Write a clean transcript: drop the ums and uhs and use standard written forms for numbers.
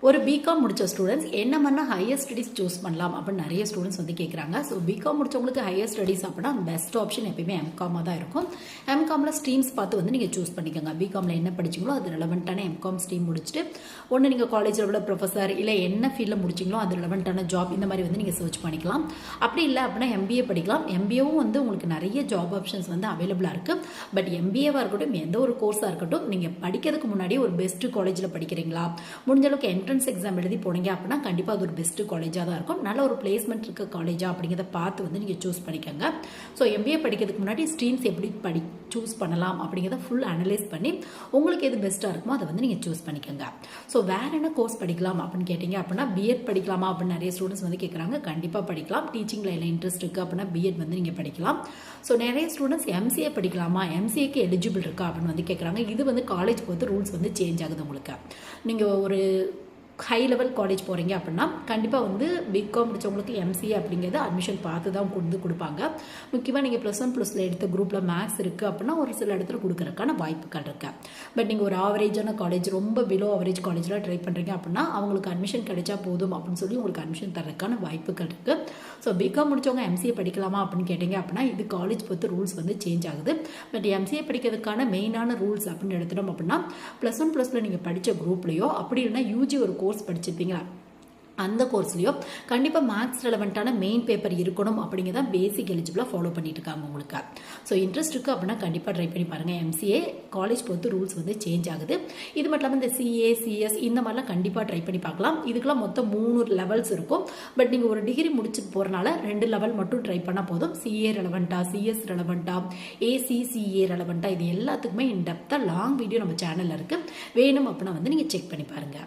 ஒரு பிகாம் முடிச்ச ஸ்டூடெண்ட்ஸ் என்ன பண்ணால் ஹையர் ஸ்டடீஸ் சூஸ் பண்ணலாம் அப்படின்னு நிறைய ஸ்டூடெண்ட்ஸ் வந்து கேட்குறாங்க. ஸோ பிகாம் முடிச்சவங்களுக்கு ஹையர் ஸ்டடீஸ் அப்படின்னா பெஸ்ட் ஆப்ஷன் எப்பயுமே எம்காமாக தான் இருக்கும். எம்காமில் ஸ்ட்ரீம்ஸ் பார்த்து வந்து நீங்கள் சூஸ் பண்ணிக்கோங்க. பிகாமில் என்ன படிச்சிங்களோ அது ரெலவெண்ட்டான எம்காம் ஸ்ட்ரீம் முடிச்சுட்டு ஒன்று நீங்கள் காலேஜில் உள்ள ப்ரொஃபஸர் இல்லை என்ன ஃபீல்டில் முடிச்சிங்களோ அது ரெலவெண்ட்டான ஜாப் இந்த மாதிரி வந்து நீங்கள் சர்ச் பண்ணிக்கலாம். அப்படி இல்லை அப்படின்னா எம்பிஏ படிக்கலாம். எம்பிஏவும் வந்து உங்களுக்கு நிறைய ஜாப் ஆப்ஷன்ஸ் வந்து அவைலபிளாக இருக்குது. பட் எம்பிஏவாக இருக்கட்டும் எந்த ஒரு கோர்ஸாக இருக்கட்டும் நீங்கள் படிக்கிறதுக்கு முன்னாடி ஒரு பெஸ்ட் காலேஜில் படிக்கிறீங்களா, முடிஞ்ச அளவுக்கு என்ட்ரன்ஸ் எக்ஸாம் எழுதி போனீங்க அப்படின்னா கண்டிப்பாக அது ஒரு பெஸ்ட் காலேஜாக தான் இருக்கும். நல்ல ஒரு பிளேஸ்மெண்ட் இருக்க காலேஜா அப்படிங்கிறத பார்த்து வந்து நீங்கள் சூஸ் பண்ணிக்கோங்க. ஸோ எம்பிஏ படிக்கிறதுக்கு முன்னாடி ஸ்ட்ரீம்ஸ் எப்படி சூஸ் பண்ணலாம் அப்படிங்கிறத ஃபுல் அனலைஸ் பண்ணி உங்களுக்கு எது பெஸ்ட்டாக இருக்குமோ அதை வந்து நீங்கள் சூஸ் பண்ணிக்கோங்க. ஸோ வேற என்ன கோர்ஸ் படிக்கலாம் அப்படின்னு கேட்டிங்க அப்படின்னா பிஎட் படிக்கலாமா அப்படின்னு நிறைய ஸ்டூடெண்ட்ஸ் வந்து கேட்குறாங்க. கண்டிப்பாக படிக்கலாம். டீச்சிங் லைனில் இன்ட்ரெஸ்ட் இருக்குது அப்படின்னா பிஎட் வந்து நீங்கள் படிக்கலாம். ஸோ நிறைய ஸ்டூடெண்ட்ஸ் எம்சிஏ படிக்கலாமா, எம்சிஏக்கு எலிஜிபிள் இருக்கா அப்படின்னு வந்து கேட்குறாங்க. இது வந்து காலேஜ் பொறுத்து ரூல்ஸ் வந்து சேஞ்ச் ஆகுது. உங்களுக்கு நீங்கள் ஒரு ஹை லெவல் காலேஜ் போகிறீங்க அப்படின்னா கண்டிப்பாக வந்து பிகாம் முடிச்சவங்களுக்கு எம்சிஏ அப்படிங்கிறது அட்மிஷன் பார்த்து தான் கொண்டு கொடுப்பாங்க. முக்கியமாக நீங்கள் +1+2 எடுத்த குரூப்பில் மேக்ஸ் இருக்குது அப்படின்னா ஒரு சில இடத்துல கொடுக்குறதுக்கான வாய்ப்புகள் இருக்குது. பட் நீங்கள் ஒரு ஆவரேஜான காலேஜ், ரொம்ப பிலோ ஆவரேஜ் காலேஜில் ட்ரை பண்ணுறீங்க அப்படின்னா அவங்களுக்கு அட்மிஷன் கிடைச்சா போதும் அப்படின்னு சொல்லி உங்களுக்கு அட்மிஷன் தரதுக்கான வாய்ப்புகள் இருக்குது. ஸோ பிகாம் முடிச்சவங்க எம்சிஏ படிக்கலாமா அப்படின்னு கேட்டிங்க அப்படின்னா இது காலேஜ் பொறுத்து ரூல்ஸ் வந்து சேஞ்ச் ஆகுது. பட் எம்சிஏ படிக்கிறதுக்கான மெயினான ரூல்ஸ் அப்படின்னு எடுத்துட்டோம் அப்படின்னா +1+2 நீங்கள் படித்த குரூப்லையோ அப்படி இல்லைன்னா யூஜி ஒரு கோர்ஸ் படிச்சிருப்பீங்களா அந்த கோர்ஸ்லையோ கண்டிப்பாக மேக்ஸ் ரெலவெண்ட்டான மெயின் பேப்பர் இருக்கணும் அப்படிங்கிறத பேசிக் எலிஜிபிளாக ஃபாலோ பண்ணிட்டு இருக்காங்க உங்களுக்கு. ஸோ இன்ட்ரெஸ்ட் இருக்குது அப்படின்னா கண்டிப்பாக ட்ரை பண்ணி பாருங்கள். எம்சிஏ காலேஜ் பொறுத்து ரூல்ஸ் வந்து சேஞ்ச் ஆகுது. இது மட்டும் இல்லாமல் இந்த சிஏ சிஎஸ் இந்த மாதிரிலாம் கண்டிப்பாக ட்ரை பண்ணி பார்க்கலாம். இதுக்கெல்லாம் மொத்தம் 3 லெவல்ஸ் இருக்கும். பட் நீங்கள் ஒரு டிகிரி முடிச்சுட்டு போகிறனால 2 லெவல் மட்டும் ட்ரை பண்ணால் போதும். சிஏ ரெலவெண்ட்டா, சிஎஸ் ரெலவெண்ட்டா, ஏசிசிஏ ரெலவெண்ட்டா, இது எல்லாத்துக்குமே இன் டெப்த்தாக லாங் வீடியோ நம்ம சேனலில் இருக்குது. வேணும் அப்படின்னா வந்து நீங்கள் செக் பண்ணி பாருங்கள்.